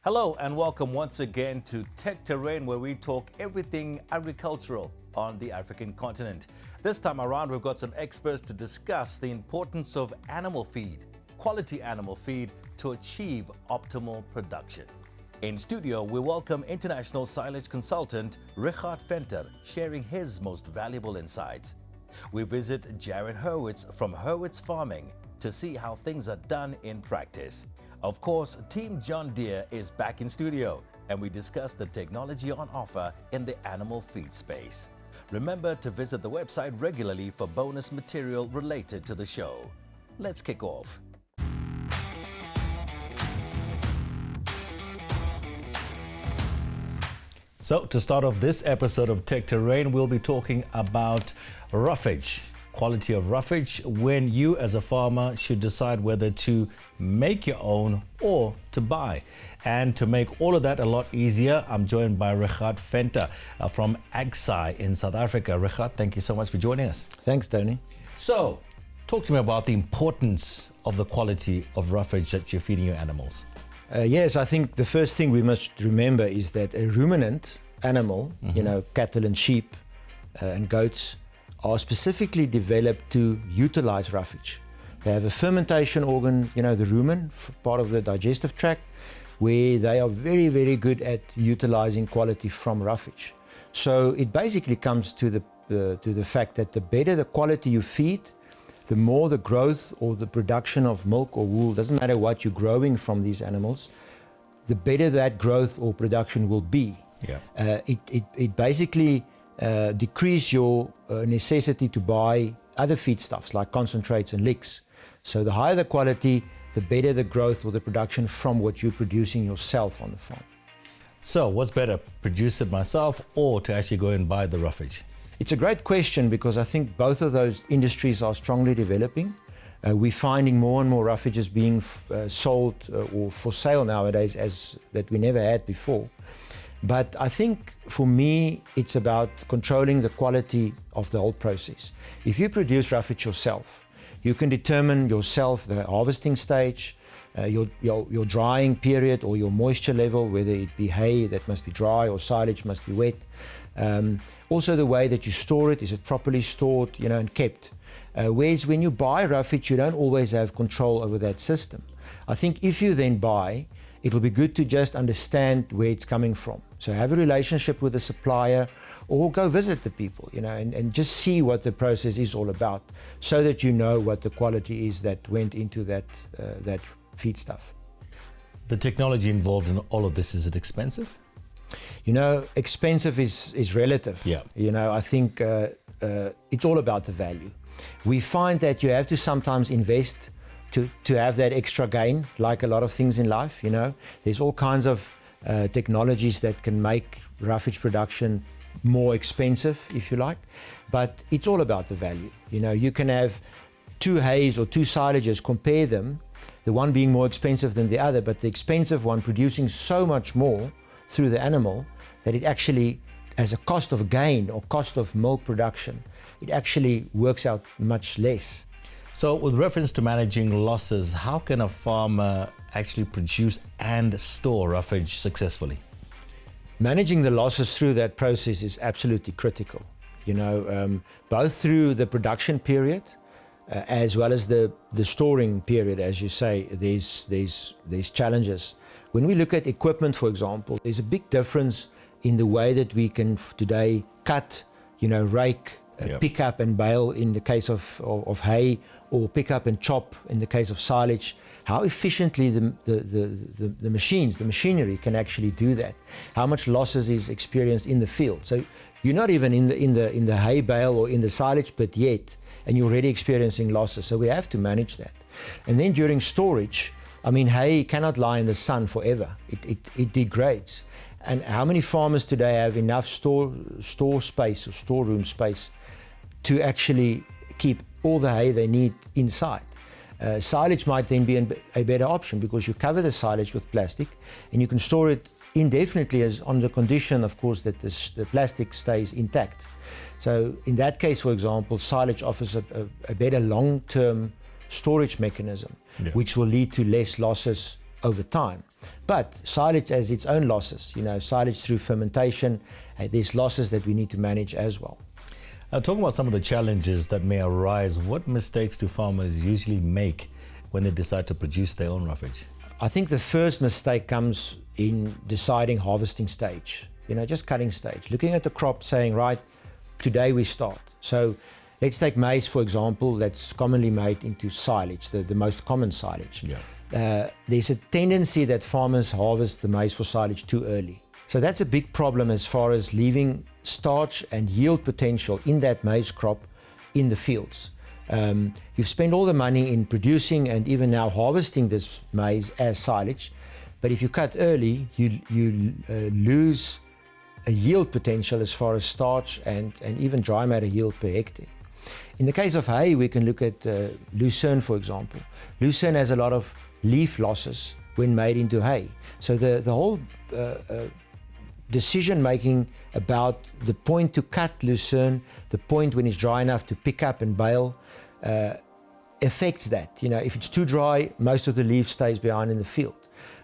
Hello and welcome once again to Tech Terrain, where we talk everything agricultural on the African continent. This time around, we've got some experts to discuss the importance of animal feed, quality animal feed, to achieve optimal production. In studio, we welcome international silage consultant Richard Venter, sharing his most valuable insights. We visit Jared Hurwitz from Hurwitz Farming to see how things are done in practice. Of course, Team John Deere is back in studio, and we discuss the technology on offer in the animal feed space. Remember to visit the website regularly for bonus material related to the show. Let's kick off. So, to start off this episode of Tech Terrain, we'll be talking about roughage. Quality of roughage when you as a farmer should decide whether to make your own or to buy. And to make all of that a lot easier, I'm joined by Richard Venter from AgSci in South Africa. Richard, thank you so much for joining us. Thanks, Tony. So, talk to me about the importance of the quality of roughage that you're feeding your animals. Yes, I think the first thing we must remember is that a ruminant animal, cattle and sheep and goats, are specifically developed to utilize roughage. They have a fermentation organ, the rumen, part of the digestive tract, where they are very, very good at utilizing quality from roughage. So it basically comes to the fact that the better the quality you feed, the more the growth or the production of milk or wool, doesn't matter what you're growing from these animals, the better that growth or production will be. Yeah. It basically decrease your necessity to buy other feedstuffs like concentrates and licks. So the higher the quality, the better the growth or the production from what you're producing yourself on the farm. So what's better, produce it myself or to actually go and buy the roughage? It's a great question because I think both of those industries are strongly developing. We're finding more and more roughages being sold or for sale nowadays as that we never had before. But I think for me, it's about controlling the quality of the whole process. If you produce roughage yourself, you can determine yourself the harvesting stage, your drying period or your moisture level, whether it be hay that must be dry or silage must be wet. Also the way that you store it, is it properly stored, and kept. Whereas when you buy roughage, you don't always have control over that system. I think if you then buy, it will be good to just understand where it's coming from. So have a relationship with the supplier or go visit the people, and just see what the process is all about so that you know what the quality is that went into that feedstuff. The technology involved in all of this, is it expensive? Expensive is relative. Yeah. I think it's all about the value. We find that you have to sometimes invest to have that extra gain, like a lot of things in life. There's all kinds of technologies that can make roughage production more expensive, if you like, but it's all about the value. You can have two hays or two silages, compare them, the one being more expensive than the other, but the expensive one producing so much more through the animal that it actually, as a cost of gain or cost of milk production, it actually works out much less. So with reference to managing losses, how can a farmer actually produce and store roughage successfully? Managing the losses through that process is absolutely critical. Both through the production period as well as the storing period, as you say, there's challenges. When we look at equipment, for example, there's a big difference in the way that we can today cut, rake, pick up and bale in the case of hay, or pick up and chop in the case of silage. How efficiently the machines, the machinery can actually do that. How much losses is experienced in the field. So you're not even in the hay bale or in the silage pit yet, and you're already experiencing losses. So we have to manage that. And then during storage, hay cannot lie in the sun forever. It degrades. And how many farmers today have enough store space or storeroom space to actually keep all the hay they need inside? Silage might then be a better option because you cover the silage with plastic and you can store it indefinitely, as on the condition, of course, that the plastic stays intact. So in that case, for example, silage offers a better long-term storage mechanism, which will lead to less losses over time. But silage has its own losses. Silage through fermentation, there's losses that we need to manage as well. Talking about some of the challenges that may arise, what mistakes do farmers usually make when they decide to produce their own roughage? I think the first mistake comes in deciding harvesting stage, just cutting stage. Looking at the crop saying, right, today we start. So let's take maize, for example, that's commonly made into silage, the most common silage. Yeah. There's a tendency that farmers harvest the maize for silage too early. So that's a big problem as far as leaving starch and yield potential in that maize crop in the fields. You've spent all the money in producing and even now harvesting this maize as silage, but if you cut early, you lose a yield potential as far as starch and even dry matter yield per hectare. In the case of hay, we can look at lucerne, for example. Lucerne has a lot of leaf losses when made into hay. So the whole decision making about the point to cut lucerne, the point when it's dry enough to pick up and bale, affects that. If it's too dry, most of the leaf stays behind in the field.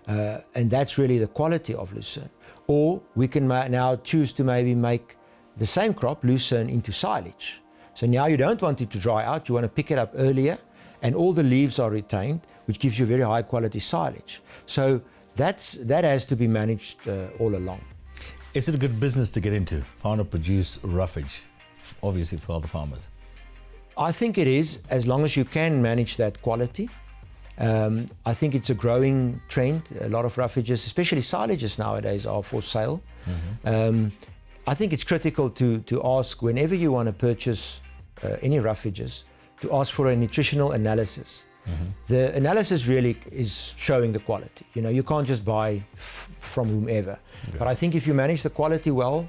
And that's really the quality of lucerne. Or we can now choose to maybe make the same crop, lucerne, into silage. So now you don't want it to dry out, you want to pick it up earlier, and all the leaves are retained, which gives you very high quality silage. So that has to be managed all along. Is it a good business to get into, farmer produce roughage, obviously for all the farmers? I think it is, as long as you can manage that quality. I think it's a growing trend. A lot of roughages, especially silages nowadays, are for sale. Mm-hmm. I think it's critical to ask, whenever you want to purchase any roughages, to ask for a nutritional analysis. Mm-hmm. The analysis really is showing the quality. You can't just buy from whomever. Okay. But I think if you manage the quality well,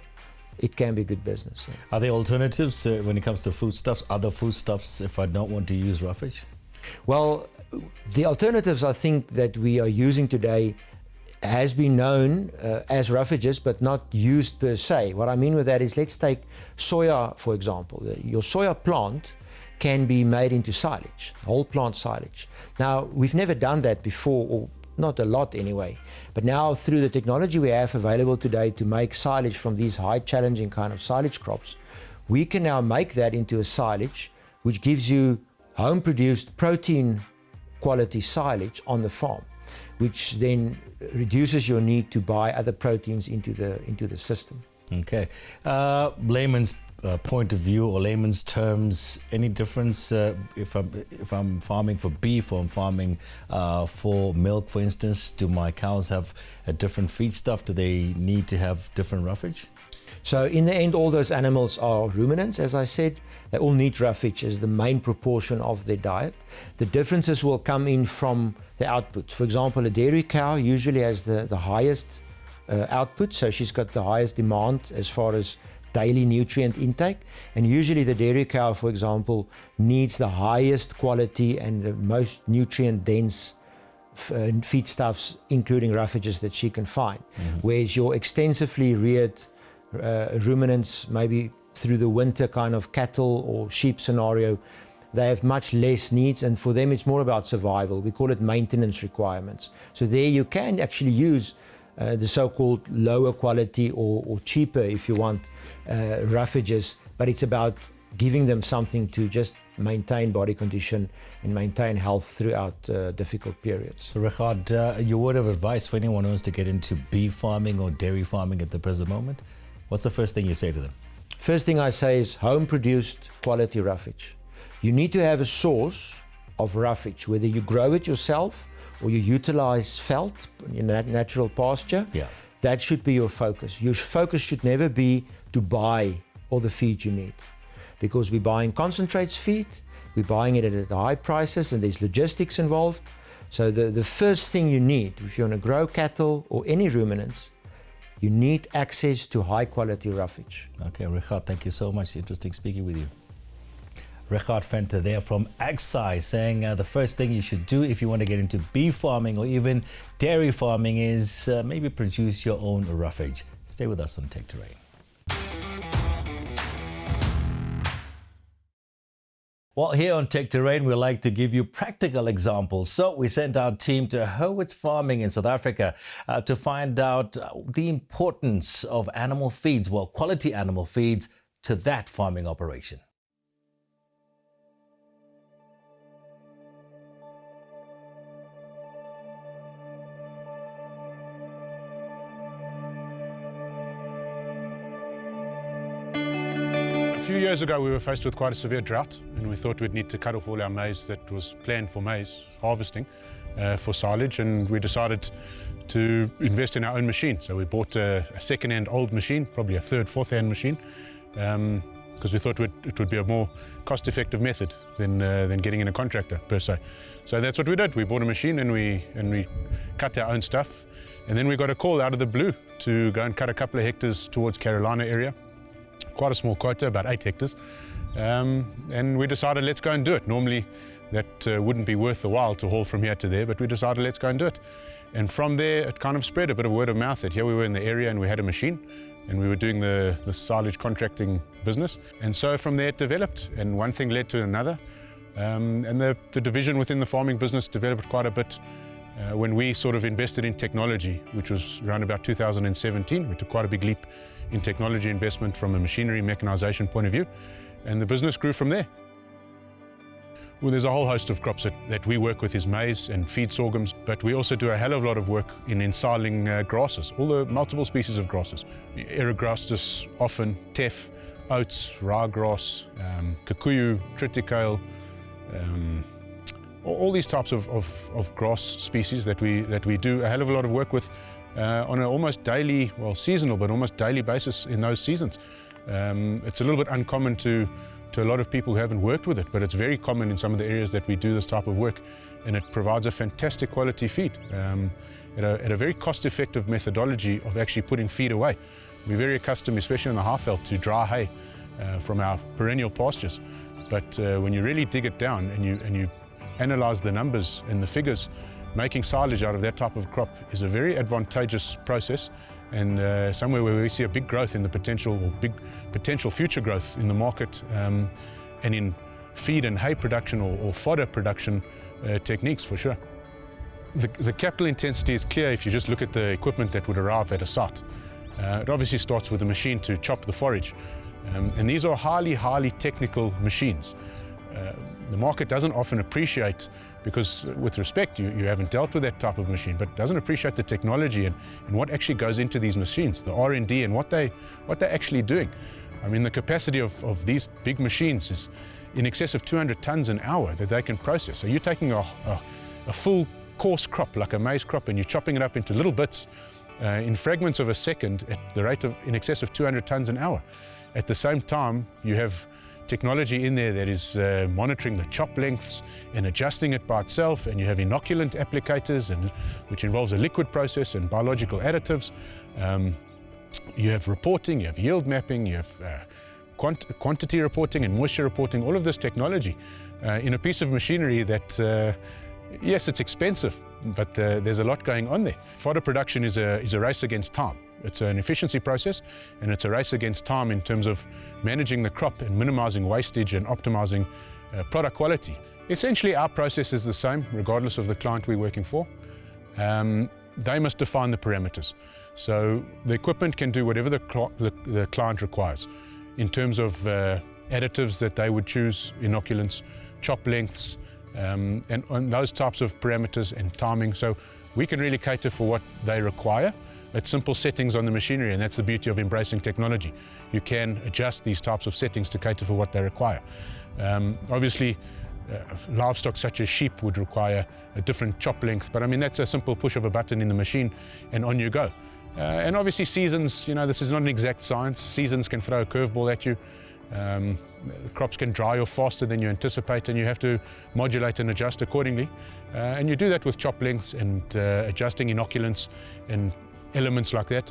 it can be good business. Yeah. Are there alternatives when it comes to foodstuffs, other foodstuffs, if I don't want to use roughage? Well, the alternatives I think that we are using today has been known as roughages, but not used per se. What I mean with that is, let's take soya, for example. Your soya plant can be made into silage, whole plant silage. Now, we've never done that before, or not a lot anyway. But now, through the technology we have available today to make silage from these high challenging kind of silage crops, we can now make that into a silage which gives you home produced protein quality silage on the farm, which then reduces your need to buy other proteins into the system. Okay. Layman's point of view, or layman's terms, any difference if I'm farming for beef, or I'm farming for milk, for instance? Do my cows have a different feedstuff? Do they need to have different roughage? So in the end, all those animals are ruminants, as I said. They all need roughage as the main proportion of their diet. The differences will come in from the output. For example, a dairy cow usually has the highest output, so she's got the highest demand as far as daily nutrient intake. And usually the dairy cow, for example, needs the highest quality and the most nutrient dense feedstuffs, including roughages, that she can find. Mm-hmm. Whereas your extensively reared ruminants, maybe through the winter kind of cattle or sheep scenario, they have much less needs, and for them it's more about survival. We call it maintenance requirements. So there you can actually use the so-called lower quality or cheaper, if you want, roughages, but it's about giving them something to just maintain body condition and maintain health throughout difficult periods. So Richard, your word of advice for anyone who wants to get into beef farming or dairy farming at the present moment, what's the first thing you say to them? First thing I say is home-produced quality roughage. You need to have a source of roughage, whether you grow it yourself or you utilize felt in natural pasture. Yeah. That should be your focus. Your focus should never be to buy all the feed you need, because we're buying concentrates feed, we're buying it at high prices, and there's logistics involved. So the first thing you need, if you want to grow cattle or any ruminants, you need access to high quality roughage. Okay, Richard, thank you so much. Interesting speaking with you. Richard Venter there from AgSci saying the first thing you should do if you want to get into beef farming or even dairy farming is maybe produce your own roughage. Stay with us on Tech Terrain. Well, here on Tech Terrain, we like to give you practical examples. So we sent our team to Hurwitz Farming in South Africa to find out the importance of animal feeds, well, quality animal feeds to that farming operation. A few years ago we were faced with quite a severe drought, and we thought we'd need to cut off all our maize that was planned for maize harvesting for silage, and we decided to invest in our own machine. So we bought a second-hand old machine, probably a third, fourth-hand machine, because we thought it would be a more cost-effective method than getting in a contractor per se. So that's what we did. We bought a machine and we cut our own stuff, and then we got a call out of the blue to go and cut a couple of hectares towards Carolina area. Quite a small quota, about 8 hectares, and we decided let's go and do it. Normally that wouldn't be worth the while to haul from here to there, but we decided let's go and do it. And from there it kind of spread a bit of word of mouth that here we were in the area and we had a machine and we were doing the silage contracting business. And so from there it developed, and one thing led to another, and the division within the farming business developed quite a bit when we sort of invested in technology, which was around about 2017. We took quite a big leap in technology investment from a machinery mechanization point of view, and the business grew from there. Well, there's a whole host of crops that we work with is maize and feed sorghums, but we also do a hell of a lot of work in ensiling grasses, all the multiple species of grasses. Eragrastis, often, teff, oats, ryegrass, kikuyu, triticale, all these types of grass species that we do a hell of a lot of work with on an almost daily, well, seasonal, but almost daily basis in those seasons. It's a little bit uncommon to a lot of people who haven't worked with it, but it's very common in some of the areas that we do this type of work, and it provides a fantastic quality feed at a very cost-effective methodology of actually putting feed away. We're very accustomed, especially in the Highveld, to dry hay from our perennial pastures, but when you really dig it down and you analyze the numbers and the figures, making silage out of that type of crop is a very advantageous process, and somewhere where we see a big growth in the big potential future growth in the market, and in feed and hay production or fodder production techniques for sure. The capital intensity is clear if you just look at the equipment that would arrive at a site. It obviously starts with a machine to chop the forage, and these are highly technical machines. The market doesn't often appreciate, because with respect, you haven't dealt with that type of machine, but doesn't appreciate the technology and what actually goes into these machines, the R&D and what they're actually doing. I mean, the capacity of these big machines is in excess of 200 tons an hour that they can process. So you're taking a full coarse crop, like a maize crop, and you're chopping it up into little bits in fragments of a second at the rate of in excess of 200 tons an hour. At the same time, you have technology in there that is monitoring the chop lengths and adjusting it by itself, and you have inoculant applicators, which involves a liquid process and biological additives. You have reporting, you have yield mapping, you have quantity reporting and moisture reporting, all of this technology in a piece of machinery that, yes, it's expensive, but there's a lot going on there. Fodder production is a race against time. It's an efficiency process, and it's a race against time in terms of managing the crop and minimizing wastage and optimizing product quality. Essentially, our process is the same, regardless of the client we're working for. They must define the parameters. So the equipment can do whatever the client requires in terms of additives that they would choose, inoculants, chop lengths, and on those types of parameters and timing. So we can really cater for what they require. It's simple settings on the machinery, and that's the beauty of embracing technology. You can adjust these types of settings to cater for what they require. Obviously, livestock such as sheep would require a different chop length, but I mean, that's a simple push of a button in the machine and on you go. And obviously seasons, this is not an exact science. Seasons can throw a curveball at you. Crops can dry off faster than you anticipate, and you have to modulate and adjust accordingly. And you do that with chop lengths and adjusting inoculants and elements like that.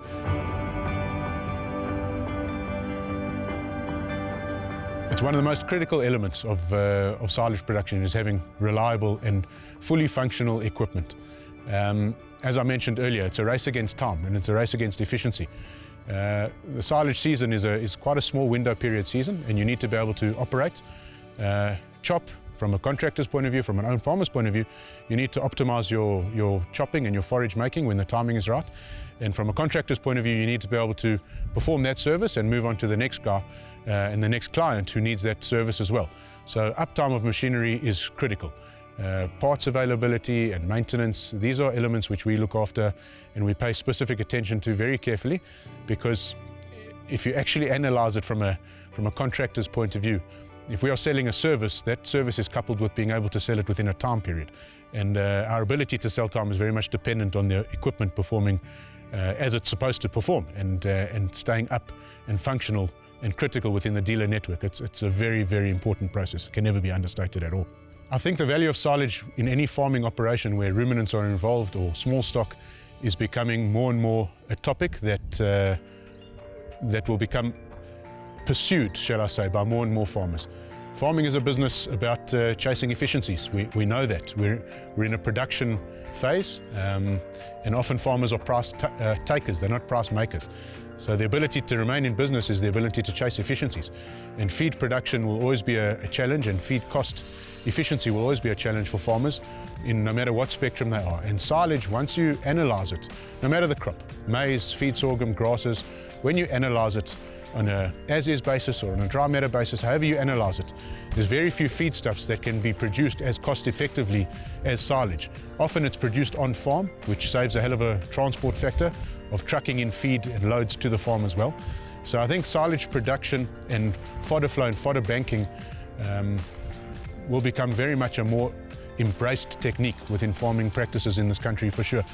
It's one of the most critical elements of silage production is having reliable and fully functional equipment. As I mentioned earlier, it's a race against time, and it's a race against efficiency. The silage season is quite a small window period season, and you need to be able to operate, chop, from a contractor's point of view, from an own farmer's point of view, you need to optimize your chopping and your forage making when the timing is right. And from a contractor's point of view, you need to be able to perform that service and move on to the next guy and the next client who needs that service as well. So uptime of machinery is critical. Parts availability and maintenance, these are elements which we look after and we pay specific attention to very carefully, because if you actually analyze it from a contractor's point of view, if we are selling a service, that service is coupled with being able to sell it within a time period. And our ability to sell time is very much dependent on the equipment performing as it's supposed to perform and staying up and functional and critical within the dealer network. It's a very, very important process. It can never be understated at all. I think the value of silage in any farming operation where ruminants are involved or small stock is becoming more and more a topic that will become pursued, shall I say, by more and more farmers. Farming is a business about chasing efficiencies. We know that. We're in a production phase, and often farmers are price takers, they're not price makers. So the ability to remain in business is the ability to chase efficiencies. And feed production will always be a challenge, and feed cost efficiency will always be a challenge for farmers in no matter what spectrum they are. And silage, once you analyze it, no matter the crop, maize, feed sorghum, grasses, when you analyze it on a as-is basis or on a dry matter basis, however you analyze it, there's very few feedstuffs that can be produced as cost effectively as silage. Often it's produced on farm, which saves a hell of a transport factor of trucking in feed and loads to the farm as well. So I think silage production and fodder flow and fodder banking will become very much a more embraced technique within farming practices in this country for sure.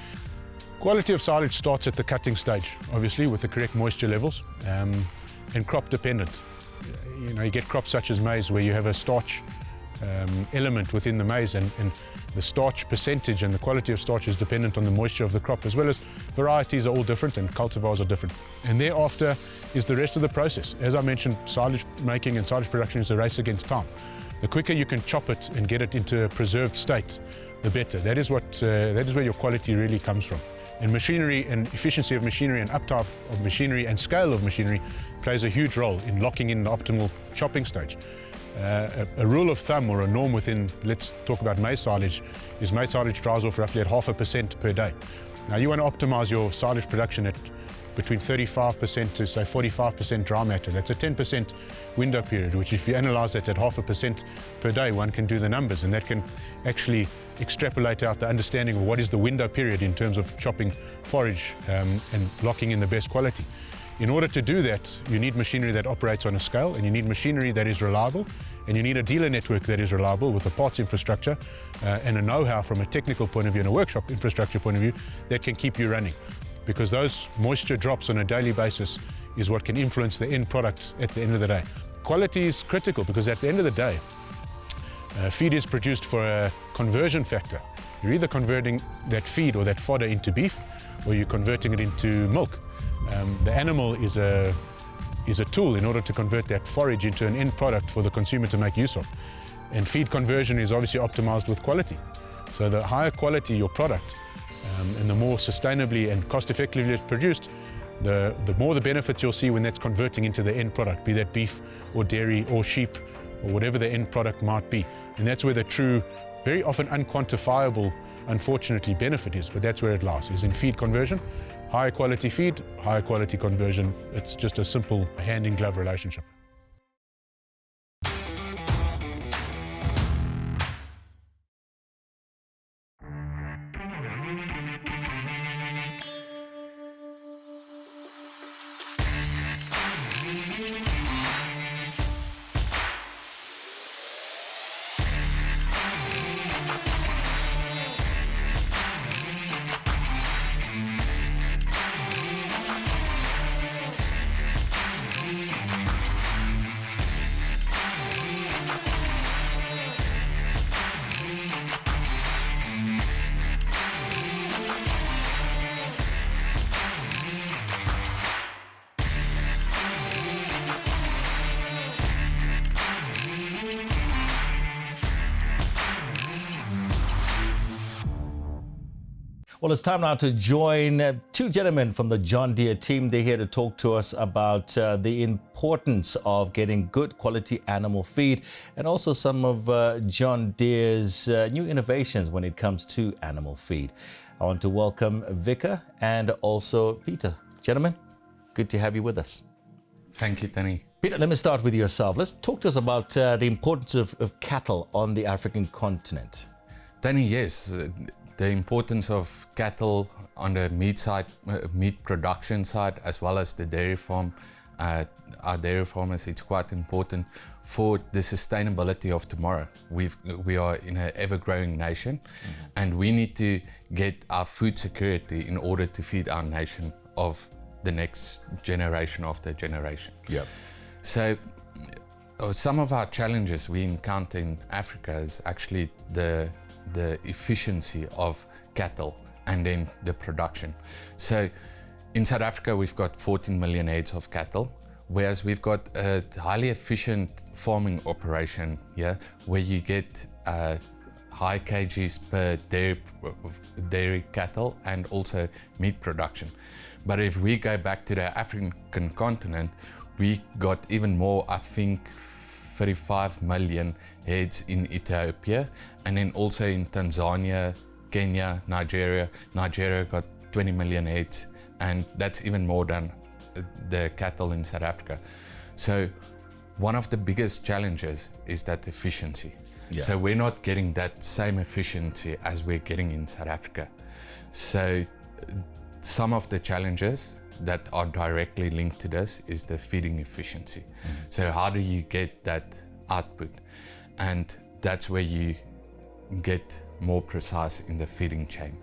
Quality of silage starts at the cutting stage, obviously, with the correct moisture levels, and crop dependent. You know, you get crops such as maize where you have a starch element within the maize, and the starch percentage and the quality of starch is dependent on the moisture of the crop, as well as varieties are all different and cultivars are different. And thereafter is the rest of the process. As I mentioned, silage making and silage production is a race against time. The quicker you can chop it and get it into a preserved state, the better. That is where your quality really comes from. And machinery and efficiency of machinery and uptime of machinery and scale of machinery plays a huge role in locking in the optimal chopping stage. A rule of thumb or a norm within, let's talk about maize silage, is maize silage dries off roughly at 0.5% per day. Now you want to optimize your silage production at between 35% to say 45% dry matter. That's a 10% window period, which if you analyze that at 0.5% per day, one can do the numbers, and that can actually extrapolate out the understanding of what is the window period in terms of chopping forage and locking in the best quality. In order to do that, you need machinery that operates on a scale, and you need machinery that is reliable, and you need a dealer network that is reliable with a parts infrastructure and a know-how from a technical point of view and a workshop infrastructure point of view that can keep you running. Because those moisture drops on a daily basis is what can influence the end product at the end of the day. Quality is critical because at the end of the day, feed is produced for a conversion factor. You're either converting that feed or that fodder into beef, or you're converting it into milk. The animal is a tool in order to convert that forage into an end product for the consumer to make use of. And feed conversion is obviously optimized with quality. So the higher quality your product, and the more sustainably and cost-effectively it's produced, the more the benefits you'll see when that's converting into the end product, be that beef or dairy or sheep or whatever the end product might be. And that's where the true, very often unquantifiable, unfortunately, benefit is, but that's where it lies, is in feed conversion. Higher quality feed, higher quality conversion. It's just a simple hand-in-glove relationship. Well, it's time now to join two gentlemen from the John Deere team. They're here to talk to us about the importance of getting good quality animal feed and also some of John Deere's new innovations when it comes to animal feed. I want to welcome Vika and also Peter. Gentlemen, good to have you with us. Thank you, Danny. Peter, let me start with yourself. Let's talk to us about the importance of cattle on the African continent. Danny, yes, the importance of cattle on the meat side, meat production side, as well as the dairy farm, our dairy farmers, it's quite important for the sustainability of tomorrow. We are in an ever-growing nation, and we need to get our food security in order to feed our nation of the next generation after generation. Yeah. So some of our challenges we encounter in Africa is actually the efficiency of cattle and then the production. So in South Africa, we've got 14 million heads of cattle, whereas we've got a highly efficient farming operation here, where you get high kgs per dairy cattle and also meat production. But if we go back to the African continent, we got even more, I think 35 million heads in Ethiopia, and then also in Tanzania, Kenya, Nigeria. Nigeria got 20 million heads, and that's even more than the cattle in South Africa. So one of the biggest challenges is that efficiency. Yeah. So we're not getting that same efficiency as we're getting in South Africa. So some of the challenges that are directly linked to this is the feeding efficiency. So how do you get that output? And that's where you get more precise in the feeding chain.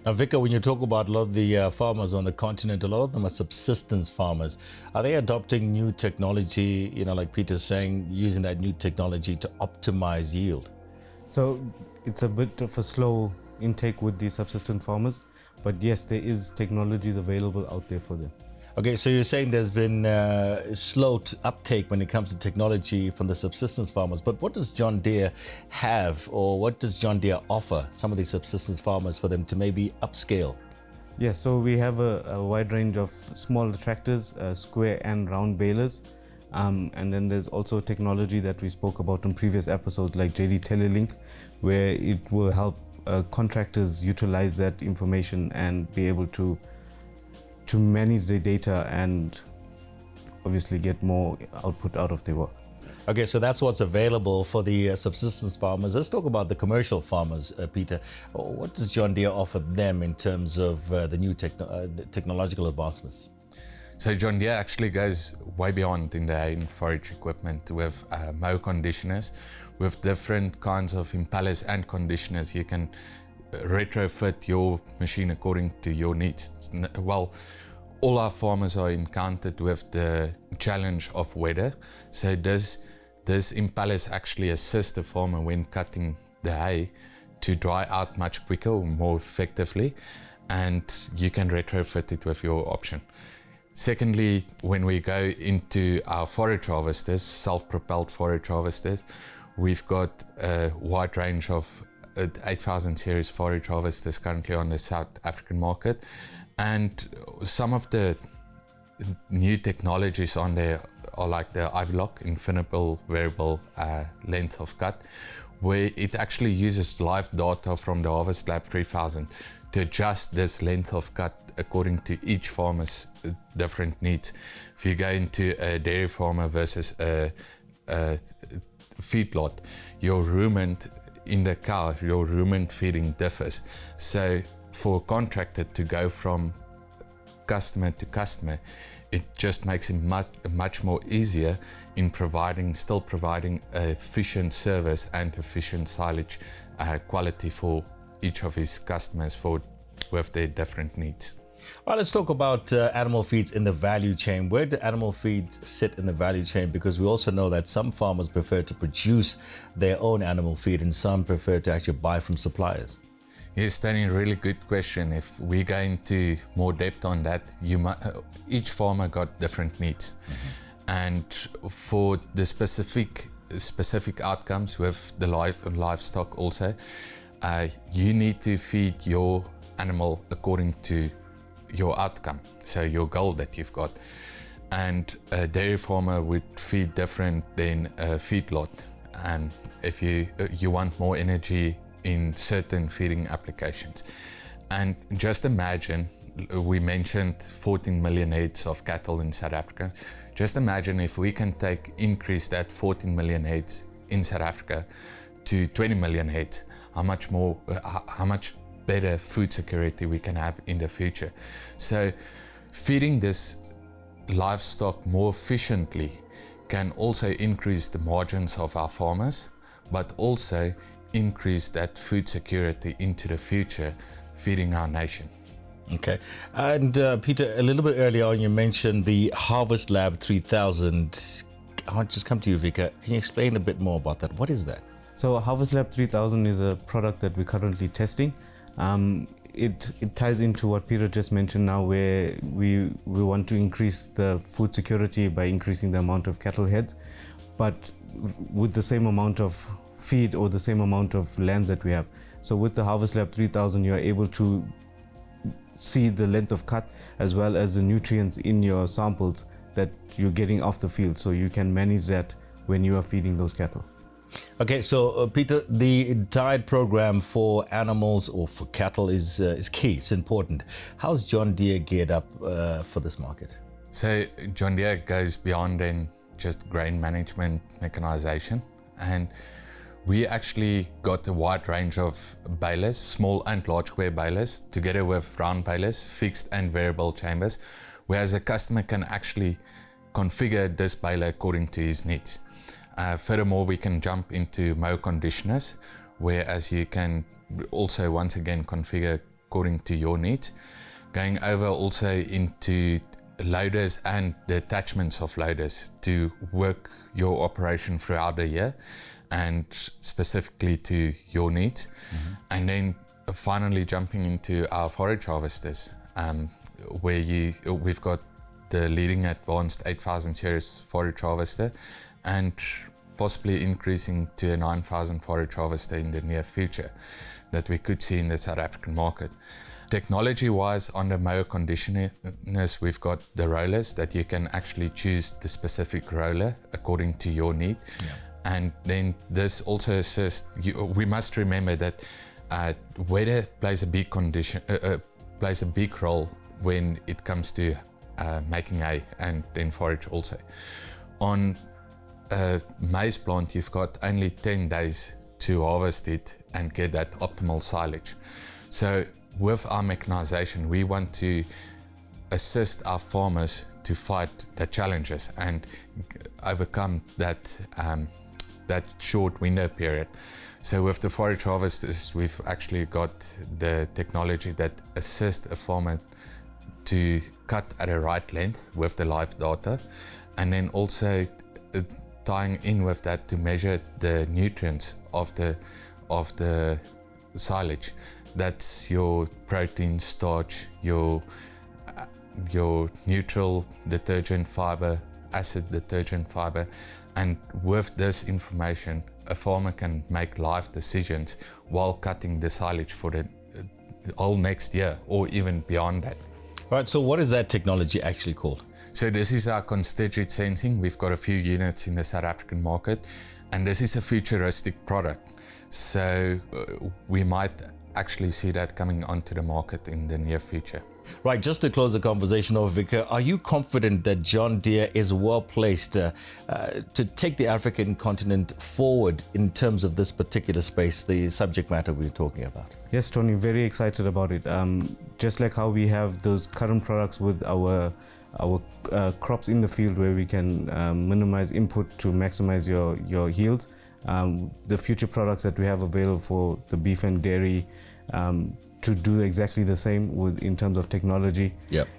Now, Vika, when you talk about a lot of the farmers on the continent, a lot of them are subsistence farmers. Are they adopting new technology, like Peter's saying, using that new technology to optimize yield? So it's a bit of a slow intake with the subsistence farmers, but yes, there is technologies available out there for them. Okay, so you're saying there's been slow uptake when it comes to technology from the subsistence farmers, but what does John Deere have, or what does John Deere offer some of these subsistence farmers for them to maybe upscale? Yeah, so we have a wide range of small tractors, square and round balers, and then there's also technology that we spoke about in previous episodes like JD Telelink, where it will help contractors utilize that information and be able to manage their data and obviously get more output out of their work. Okay, so that's what's available for the subsistence farmers. Let's talk about the commercial farmers, Peter. What does John Deere offer them in terms of the new technological advancements? So John Deere actually goes way beyond in the hay and forage equipment with mow conditioners, with different kinds of impellers and conditioners. You can retrofit your machine according to your needs. Well, all our farmers are encountered with the challenge of weather. So this impellers actually assist the farmer when cutting the hay to dry out much quicker or more effectively, and you can retrofit it with your option. Secondly, when we go into our forage harvesters, self-propelled forage harvesters, we've got a wide range of 8000 series forage harvesters currently on the South African market, and some of the new technologies on there are like the Ivy-Lock, infinable variable length of cut, where it actually uses live data from the Harvest Lab 3000 to adjust this length of cut according to each farmer's different needs. If you go into a dairy farmer versus a feedlot, your rumen in the cow, your rumen feeding differs. So for a contractor to go from customer to customer, it just makes it much more easier in still providing efficient service and efficient silage quality for each of his customers with their different needs. Well, let's talk about animal feeds in the value chain. Where do animal feeds sit in the value chain? Because we also know that some farmers prefer to produce their own animal feed and some prefer to actually buy from suppliers. Yes, Danny, a really good question. If we go into more depth on that, each farmer got different needs. And for the specific outcomes with the livestock also, you need to feed your animal according to your outcome, so your goal that you've got. And a dairy farmer would feed different than a feedlot. And if you want more energy in certain feeding applications. And just imagine, we mentioned 14 million heads of cattle in South Africa. Just imagine if we can increase that 14 million heads in South Africa to 20 million heads, how much better food security we can have in the future. So feeding this livestock more efficiently can also increase the margins of our farmers, but also increase that food security into the future, feeding our nation. Okay. And Peter, a little bit earlier on, you mentioned the Harvest Lab 3000. I'll just come to you, Vika. Can you explain a bit more about that? What is that? So Harvest Lab 3000 is a product that we're currently testing. It ties into what Peter just mentioned now, where we want to increase the food security by increasing the amount of cattle heads, but with the same amount of feed or the same amount of lands that we have. So with the Harvest Lab 3000, you are able to see the length of cut as well as the nutrients in your samples that you're getting off the field, so you can manage that when you are feeding those cattle. Okay, so Peter, the diet program for animals or for cattle is key. It's important. How's John Deere geared up for this market? So John Deere goes beyond than just grain management mechanization, and we actually got a wide range of balers, small and large square balers, together with round balers, fixed and variable chambers, whereas a customer can actually configure this baler according to his needs. Furthermore, we can jump into mow conditioners, whereas you can also once again configure according to your needs. Going over also into loaders and the attachments of loaders to work your operation throughout the year and specifically to your needs. Mm-hmm. And then finally jumping into our forage harvesters, where we've got the leading advanced 8000 series forage harvester and possibly increasing to a 9000 forage harvester in the near future that we could see in the South African market. Technology-wise, on the mower conditioners, we've got the rollers that you can actually choose the specific roller according to your need. Yeah. And then this also assists you. We must remember that weather plays a big role when it comes to making hay and then forage also. On a maize plant, you've got only 10 days to harvest it and get that optimal silage. So with our mechanization, we want to assist our farmers to fight the challenges and overcome that short window period. So with the forage harvesters, we've actually got the technology that assists a farmer to cut at a right length with the live data, and then also tying in with that to measure the nutrients of the silage. That's your protein, starch, your neutral detergent fiber, acid detergent fiber, and with this information, a farmer can make live decisions while cutting the silage for the whole next year or even beyond that. All right, so what is that technology actually called? So this is our constituent sensing. We've got a few units in the South African market, and this is a futuristic product. So we might actually see that coming onto the market in the near future. Right, just to close the conversation off, Vika, are you confident that John Deere is well placed to take the African continent forward in terms of this particular space, the subject matter we're talking about? Yes, Tony, very excited about it. Just like how we have those current products with our crops in the field where we can minimize input to maximize your yields, the future products that we have available for the beef and dairy to do exactly the same in terms of technology,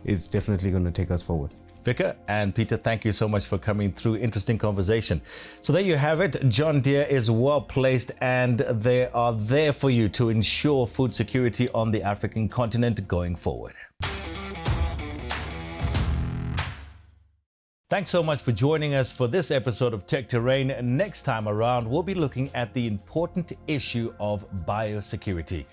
is definitely going to take us forward. Vika and Peter, thank you so much for coming through. Interesting conversation. So there you have it. John Deere is well placed and they are there for you to ensure food security on the African continent going forward. Thanks so much for joining us for this episode of Tech Terrain. Next time around, we'll be looking at the important issue of biosecurity.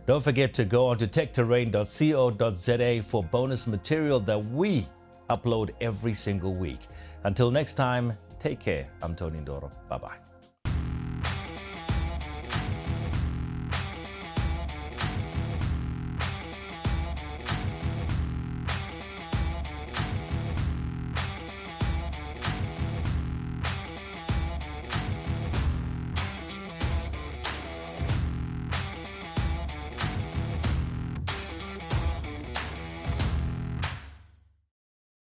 Don't forget to go on to techterrain.co.za for bonus material that we upload every single week. Until next time, take care. I'm Tony Ndoro. Bye-bye.